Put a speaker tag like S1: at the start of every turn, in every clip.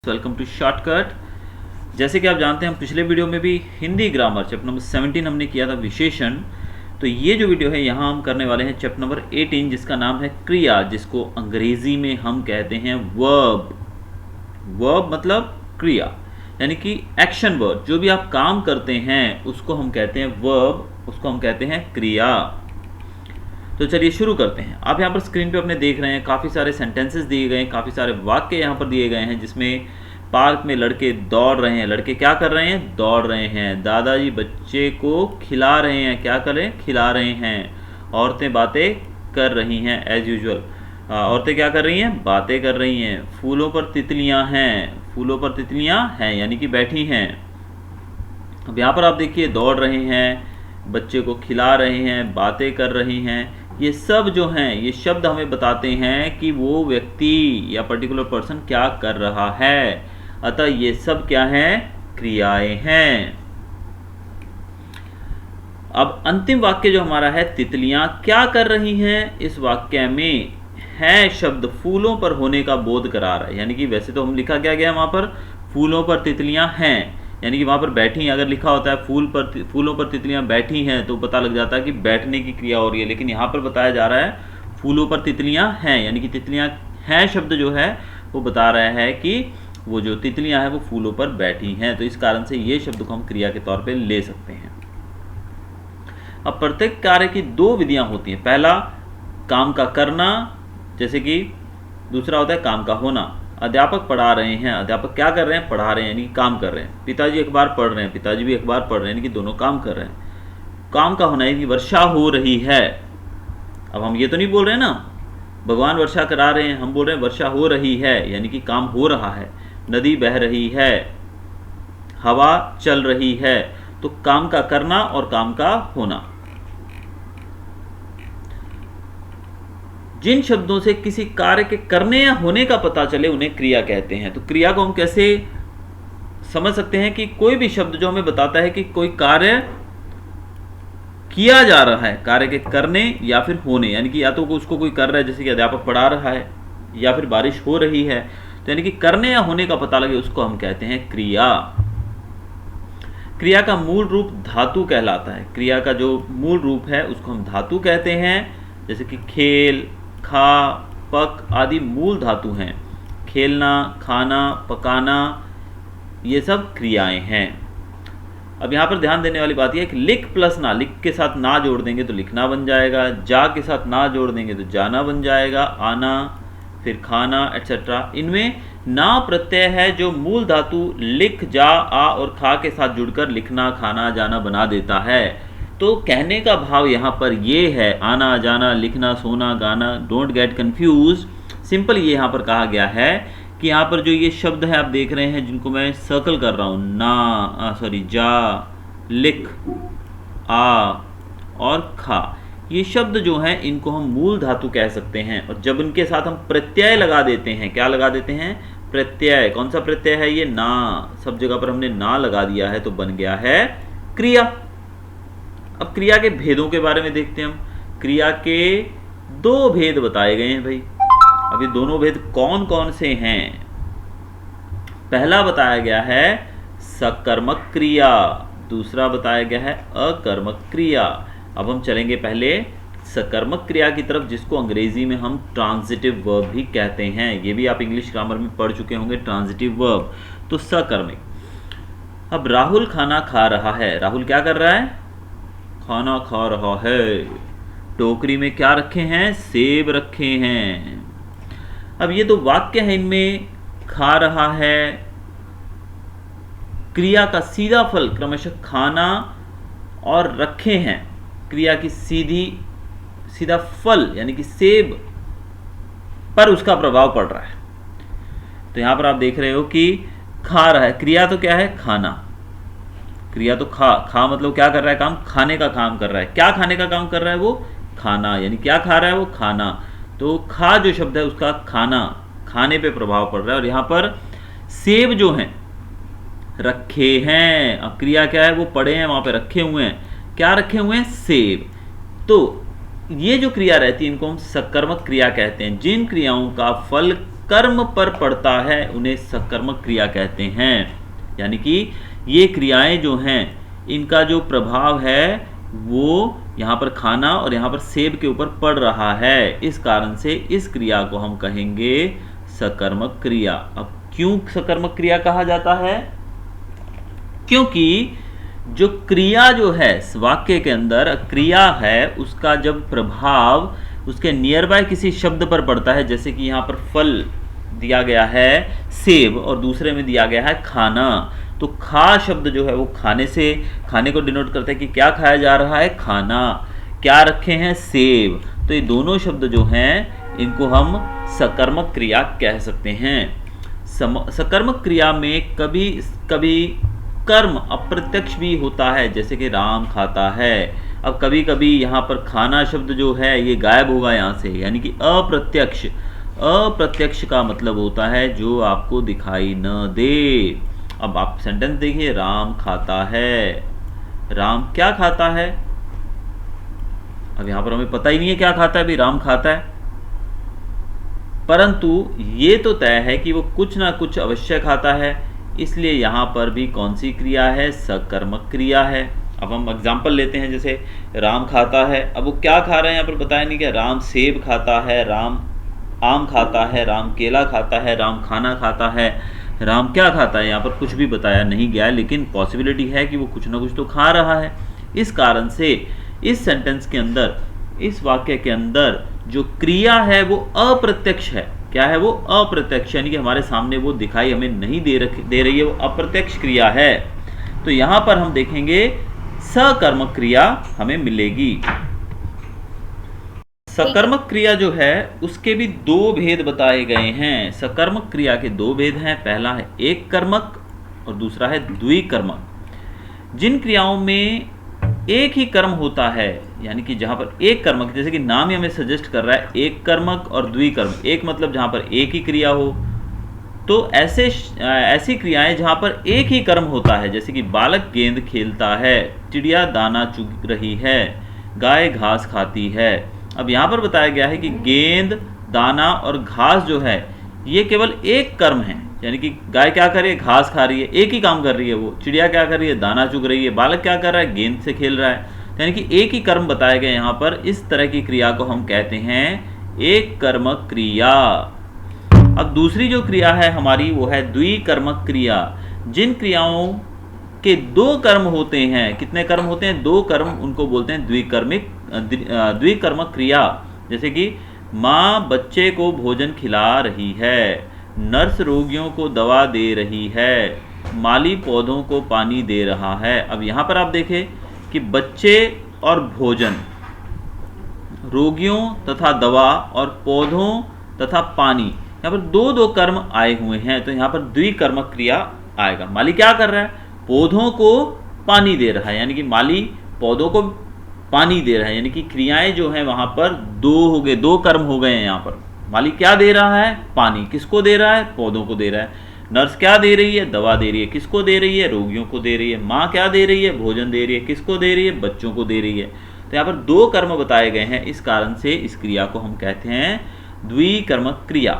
S1: Welcome two shortcut. जैसे कि आप जानते हैं हम पिछले वीडियो में भी हिंदी ग्रामर चैप्टर नंबर 17 हमने किया था विशेषण। तो ये जो वीडियो है यहाँ हम करने वाले हैं चैप्टर नंबर 18 जिसका नाम है क्रिया, जिसको अंग्रेजी में हम कहते हैं वर्ब। वर्ब मतलब क्रिया, यानी कि एक्शन वर्ड। जो भी आप काम करते हैं उसको हम कहते हैं वर्ब, उसको हम कहते हैं क्रिया। तो चलिए शुरू करते हैं। आप यहाँ पर स्क्रीन पे अपने देख रहे हैं काफ़ी सारे सेंटेंसेस दिए गए हैं, काफ़ी सारे वाक्य यहाँ पर दिए गए हैं, जिसमें पार्क में लड़के दौड़ रहे हैं। लड़के क्या कर रहे हैं? दौड़ रहे हैं। दादाजी बच्चे को खिला रहे हैं। क्या करें? खिला रहे हैं। औरतें बातें कर रही हैं एज यूजुअल। औरतें क्या कर रही हैं? बातें कर रही हैं। फूलों पर तितलियां हैं। फूलों पर तितलियां हैं यानी कि बैठी हैं। अब यहाँ पर आप देखिए दौड़ रहे हैं, बच्चे को खिला रहे हैं, बातें कर रही हैं। ये सब जो हैं ये शब्द हमें बताते हैं कि वो व्यक्ति या पर्टिकुलर पर्सन क्या कर रहा है। अतः ये सब क्या हैं? क्रियाएं हैं। अब अंतिम वाक्य जो हमारा है, तितलियां क्या कर रही हैं, इस वाक्य में है शब्द फूलों पर होने का बोध करा रहा है। यानी कि वैसे तो हम लिखा क्या गया वहां पर, फूलों पर तितलियां हैं, यानी कि वहां पर बैठी हैं। अगर लिखा होता है फूलों पर तितलियां बैठी हैं तो पता लग जाता है कि बैठने की क्रिया हो रही है। लेकिन यहाँ पर बताया जा रहा है फूलों पर तितलियां हैं, यानी कि तितलियां हैं शब्द जो है वो बता रहा है कि वो जो तितलियां हैं वो फूलों पर बैठी हैं। तो इस कारण से ये शब्द को हम क्रिया के तौर पर ले सकते हैं। अब प्रत्येक कार्य की दो विधियां होती हैं। पहला काम का करना, जैसे कि दूसरा होता है काम का होना। अध्यापक पढ़ा रहे हैं। अध्यापक क्या कर रहे हैं? पढ़ा रहे हैं, यानी कि काम कर रहे हैं। पिताजी अखबार पढ़ रहे हैं। पिताजी भी अखबार पढ़ रहे हैं, यानी कि दोनों काम कर रहे हैं। काम का होना, यानी कि वर्षा हो रही है। अब हम ये तो नहीं बोल रहे हैं ना भगवान वर्षा करा रहे हैं, हम बोल रहे हैं वर्षा हो रही है, यानी कि काम हो रहा है। नदी बह रही है, हवा चल रही है। तो काम का करना और काम का होना। जिन शब्दों से किसी कार्य के करने या होने का पता चले उन्हें क्रिया कहते हैं। तो क्रिया को हम कैसे समझ सकते हैं कि कोई भी शब्द जो हमें बताता है कि कोई कार्य किया जा रहा है, कार्य के करने या फिर होने, यानी कि या तो उसको कोई कर रहा है, जैसे कि अध्यापक पढ़ा रहा है, या फिर बारिश हो रही है, तो यानी कि करने या होने का पता लगे उसको हम कहते हैं क्रिया। क्रिया का मूल रूप धातु कहलाता है। क्रिया का जो मूल रूप है उसको हम धातु कहते हैं। जैसे कि खेल, खा, पक आदि मूल धातु हैं। खेलना, खाना, पकाना ये सब क्रियाएं हैं। अब यहाँ पर ध्यान देने वाली बात यह है कि लिख प्लस ना, लिख के साथ ना जोड़ देंगे तो लिखना बन जाएगा। जा के साथ ना जोड़ देंगे तो जाना बन जाएगा। आना, फिर खाना एटसेट्रा। इनमें ना प्रत्यय है जो मूल धातु लिख, जा, आ और खा के साथ जुड़कर लिखना, खाना, जाना बना देता है। तो कहने का भाव यहाँ पर ये है, आना, जाना, लिखना, सोना, गाना, डोंट गेट कंफ्यूज। सिंपल ये यहाँ पर कहा गया है कि यहाँ पर जो ये शब्द है आप देख रहे हैं जिनको मैं सर्कल कर रहा हूँ, जा, लिख, आ और खा, ये शब्द जो हैं इनको हम मूल धातु कह सकते हैं। और जब इनके साथ हम प्रत्यय लगा देते हैं, क्या लगा देते हैं? प्रत्यय। कौन सा प्रत्यय है ये? ना। सब जगह पर हमने ना लगा दिया है तो बन गया है क्रिया। अब क्रिया के भेदों के बारे में देखते हैं हम। क्रिया के दो भेद बताए गए हैं भाई। अब ये दोनों भेद कौन कौन से हैं? पहला बताया गया है सकर्मक क्रिया, दूसरा बताया गया है अकर्मक क्रिया। अब हम चलेंगे पहले सकर्मक क्रिया की तरफ, जिसको अंग्रेजी में हम ट्रांजिटिव वर्ब भी कहते हैं। ये भी आप इंग्लिश ग्रामर में पढ़ चुके होंगे, ट्रांजिटिव वर्ब। तो सकर्मक। अब राहुल खाना खा रहा है। राहुल क्या कर रहा है? खाना खा रहा है। टोकरी में क्या रखे हैं? सेब रखे हैं। अब ये दो वाक्य हैं, इनमें खा रहा है क्रिया का सीधा फल क्रमशः खाना और रखे हैं क्रिया की सीधा फल यानी कि सेब पर उसका प्रभाव पड़ रहा है। तो यहां पर आप देख रहे हो कि खा रहा है, क्रिया तो क्या है? खाना। क्रिया तो खा मतलब क्या कर रहा है? काम, खाने का काम कर रहा है। क्या खाने का काम कर रहा है? वो खाना, यानी क्या खा रहा है? वो खाना। तो खा जो शब्द है उसका खाना, खाने पे प्रभाव पड़ रहा है। और यहाँ पर सेब जो हैं रखे हैं। अब क्रिया क्या है? वो पड़े हैं, वहां पे रखे हुए हैं। क्या रखे हुए हैं? सेब। तो ये जो क्रिया रहती है इनको हम सकर्मक क्रिया कहते हैं। जिन क्रियाओं का फल कर्म पर पड़ता है उन्हें सकर्मक क्रिया कहते हैं। यानी कि ये क्रियाएं जो हैं इनका जो प्रभाव है वो यहाँ पर खाना और यहाँ पर सेब के ऊपर पड़ रहा है, इस कारण से इस क्रिया को हम कहेंगे सकर्मक क्रिया। अब क्यों सकर्मक क्रिया कहा जाता है? क्योंकि जो क्रिया जो है वाक्य के अंदर क्रिया है उसका जब प्रभाव उसके नियर बाय किसी शब्द पर पड़ता है, जैसे कि यहाँ पर फल दिया गया है सेब और दूसरे में दिया गया है खाना, तो खा शब्द जो है वो खाने को डिनोट करता है कि क्या खाया जा रहा है, खाना। क्या रखे हैं, सेब। तो ये दोनों शब्द जो हैं इनको हम सकर्मक क्रिया कह सकते हैं। सकर्मक क्रिया में कभी कभी कर्म अप्रत्यक्ष भी होता है, जैसे कि राम खाता है। अब कभी कभी यहाँ पर खाना शब्द जो है ये गायब होगा यहाँ से, यानी कि अप्रत्यक्ष। अप्रत्यक्ष का मतलब होता है जो आपको दिखाई न दे। अब आप सेंटेंस देखिए, राम खाता है। राम क्या खाता है? अब यहाँ पर हमें पता ही नहीं है क्या खाता है, भाई राम खाता है, परंतु ये तो तय है कि वो कुछ ना कुछ अवश्य खाता है, इसलिए यहाँ पर भी कौन सी क्रिया है, सकर्मक क्रिया है। अब हम एग्जाम्पल लेते हैं, जैसे राम खाता है। अब वो क्या खा रहे हैं यहाँ पर बताया नहीं क्या, राम सेब खाता है, राम आम खाता है, राम केला खाता है, राम खाना खाता है। राम क्या खाता है यहाँ पर कुछ भी बताया नहीं गया, लेकिन पॉसिबिलिटी है कि वो कुछ ना कुछ तो खा रहा है। इस कारण से इस सेंटेंस के अंदर, इस वाक्य के अंदर जो क्रिया है वो अप्रत्यक्ष है। क्या है वो? अप्रत्यक्ष, यानी कि हमारे सामने वो दिखाई हमें नहीं दे रही है, वो अप्रत्यक्ष क्रिया है। तो यहां पर हम देखेंगे सकर्मक क्रिया हमें मिलेगी। सकर्मक क्रिया जो है उसके भी दो भेद बताए गए हैं। सकर्मक क्रिया के दो भेद हैं, पहला है एक कर्मक और दूसरा है द्विकर्मक। जिन क्रियाओं में एक ही कर्म होता है, यानी कि जहां पर एक कर्मक, जैसे कि नाम ही हमें सजेस्ट कर रहा है एक कर्मक और द्विकर्मक, एक मतलब जहां पर एक ही क्रिया हो, तो ऐसी क्रियाएं जहां पर एक ही कर्म होता है, जैसे कि बालक गेंद खेलता है, चिड़िया दाना चुग रही है, गाय घास खाती है। अब यहां पर बताया गया है कि गेंद, दाना और घास जो है ये केवल एक कर्म है, यानी कि गाय क्या कर रही है, घास खा रही है, एक ही काम कर रही है वो। चिड़िया क्या कर रही है, दाना चुग रही है। बालक क्या कर रहा है, गेंद से खेल रहा है। यानी कि एक ही कर्म बताए गए यहाँ पर। इस तरह की क्रिया को हम कहते हैं एक कर्मक क्रिया। अब दूसरी जो क्रिया है हमारी वो है द्विकर्मक क्रिया। जिन क्रियाओं के दो कर्म होते हैं, कितने कर्म होते हैं, दो कर्म, उनको बोलते हैं द्विकर्मक क्रिया। जैसे कि माँ बच्चे को भोजन खिला रही है, नर्स रोगियों को दवा दे रही है, माली पौधों को पानी दे रहा है। अब यहाँ पर आप देखें कि बच्चे और भोजन, रोगियों तथा दवा और पौधों तथा पानी, यहाँ पर दो दो कर्म आए हुए हैं, तो यहाँ पर द्विकर्मक क्रिया आएगा। माली क्या कर रहा है, पौधों को पानी दे रहा है, यानी कि माली पौधों को पानी दे रहा है, यानी कि क्रियाएं जो हैं वहां पर दो हो गए, दो कर्म हो गए हैं। यहाँ पर माली क्या दे रहा है, पानी। किसको दे रहा है, पौधों को दे रहा है। नर्स क्या दे रही है, दवा दे रही है। किसको दे रही है, रोगियों को दे रही है। माँ क्या दे रही है, भोजन दे रही है। किसको दे रही है, बच्चों को दे रही है। तो यहाँ पर दो कर्म बताए गए हैं, इस कारण से इस क्रिया को हम कहते हैं द्विकर्मक क्रिया।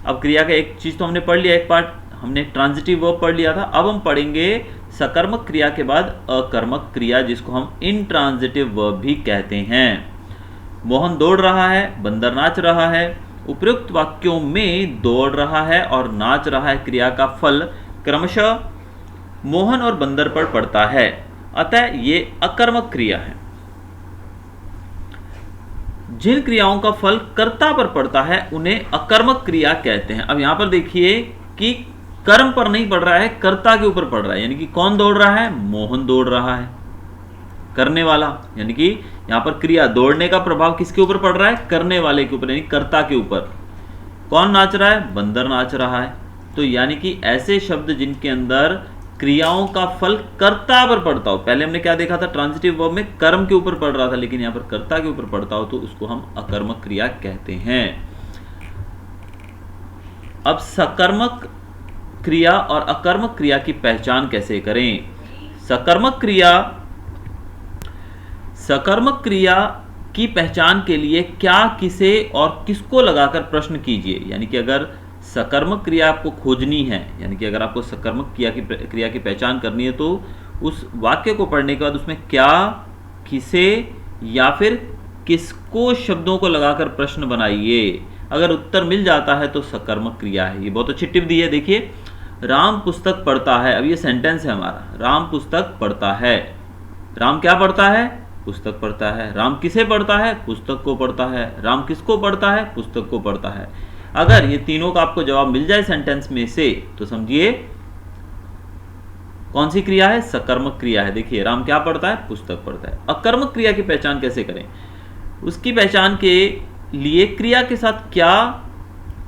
S1: अब क्रिया का एक चीज तो हमने पढ़ लिया, एक पार्ट हमने ट्रांजिटिव वर्ब पढ़ लिया था। अब हम पढ़ेंगे सकर्मक क्रिया के बाद अकर्मक क्रिया, जिसको हम इंट्रांजिटिव वर्ब भी कहते हैं। मोहन दौड़ रहा है, बंदर नाच रहा है। उपयुक्त वाक्यों में दौड़ रहा है और नाच रहा है क्रिया का फल क्रमशः मोहन और बंदर पर पड़ता है, अतः ये अकर्मक क्रिया है। जिन क्रियाओं का फल कर्ता पर पड़ता है उन्हें अकर्मक क्रिया कहते हैं। अब यहां पर देखिए कि कर्म पर नहीं पड़ रहा है, कर्ता के ऊपर पड़ रहा है, यानी कि कौन दौड़ रहा है, मोहन दौड़ रहा है, करने वाला। यानी कि यहां पर क्रिया दौड़ने का प्रभाव किसके ऊपर पड़ रहा है, करने वाले के ऊपर, यानी कर्ता के ऊपर। कौन नाच रहा है, बंदर नाच रहा है। तो यानी कि ऐसे शब्द जिनके अंदर क्रियाओं का फल कर्ता पर पड़ता हो, पहले हमने क्या देखा था, ट्रांजिटिव वर्ब में कर्म के ऊपर पड़ रहा था, लेकिन यहां पर कर्ता के ऊपर पड़ता हो तो उसको हम अकर्मक क्रिया कहते हैं। अब सकर्मक क्रिया और अकर्मक क्रिया की पहचान कैसे करें। सकर्मक क्रिया की पहचान के लिए क्या, किसे और किसको लगाकर प्रश्न कीजिए। यानी कि अगर सकर्मक क्रिया आपको खोजनी है, यानी कि अगर आपको सकर्मक क्रिया की पहचान करनी है तो उस वाक्य को पढ़ने के बाद उसमें क्या, किसे या फिर किसको शब्दों को लगाकर प्रश्न बनाइए। अगर उत्तर मिल जाता है तो सकर्मक क्रिया है। ये बहुत अच्छी टिप दी है। देखिए, राम पुस्तक पढ़ता है, अब ये सेंटेंस है हमारा, राम पुस्तक पढ़ता है। राम क्या पढ़ता है? पुस्तक पढ़ता है। राम किसे पढ़ता है? पुस्तक को पढ़ता है। राम किसको पढ़ता है? पुस्तक को पढ़ता है। अगर ये तीनों का आपको जवाब मिल जाए सेंटेंस में से तो समझिए कौन सी क्रिया है? सकर्मक क्रिया है। देखिए, राम क्या पढ़ता है? पुस्तक पढ़ता है। अकर्मक क्रिया की पहचान कैसे करें? उसकी पहचान के लिए क्रिया के साथ क्या,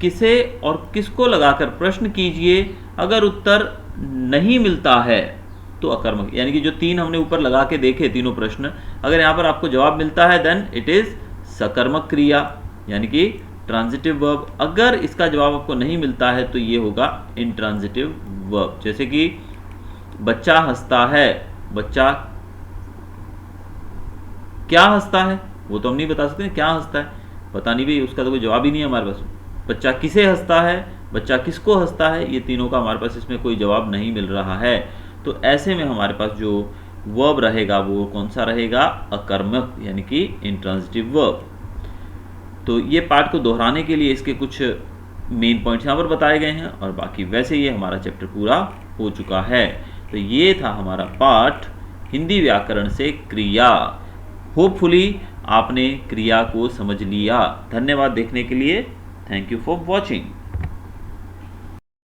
S1: किसे और किसको लगाकर प्रश्न कीजिए। अगर उत्तर नहीं मिलता है तो अकर्मक, यानी कि जो तीन हमने ऊपर लगा के देखे तीनों प्रश्न, अगर यहाँ पर आपको जवाब मिलता है देन इट इज सकर्मक क्रिया, यानी कि ट्रांजिटिव वर्ब। अगर इसका जवाब आपको नहीं मिलता है तो ये होगा इंट्रांजिटिव वर्ब। जैसे कि बच्चा हंसता है, बच्चा क्या हंसता है वो तो हम नहीं बता सकते, क्या हंसता है पता नहीं भाई, उसका तो कोई जवाब ही नहीं है हमारे पास। बच्चा किसे हंसता है, बच्चा किसको हंसता है, ये तीनों का हमारे पास इसमें कोई जवाब नहीं मिल रहा है। तो ऐसे में हमारे पास जो वर्ब रहेगा वो कौन सा रहेगा? अकर्मक, यानी कि इंट्रांजिटिव वर्ब। तो ये पार्ट को दोहराने के लिए इसके कुछ मेन पॉइंट्स यहाँ पर बताए गए हैं और बाकी वैसे ये हमारा चैप्टर पूरा हो चुका है। तो ये था हमारा पार्ट हिंदी व्याकरण से क्रिया। होपफुली आपने क्रिया को समझ लिया। धन्यवाद देखने के लिए। Thank you for watching.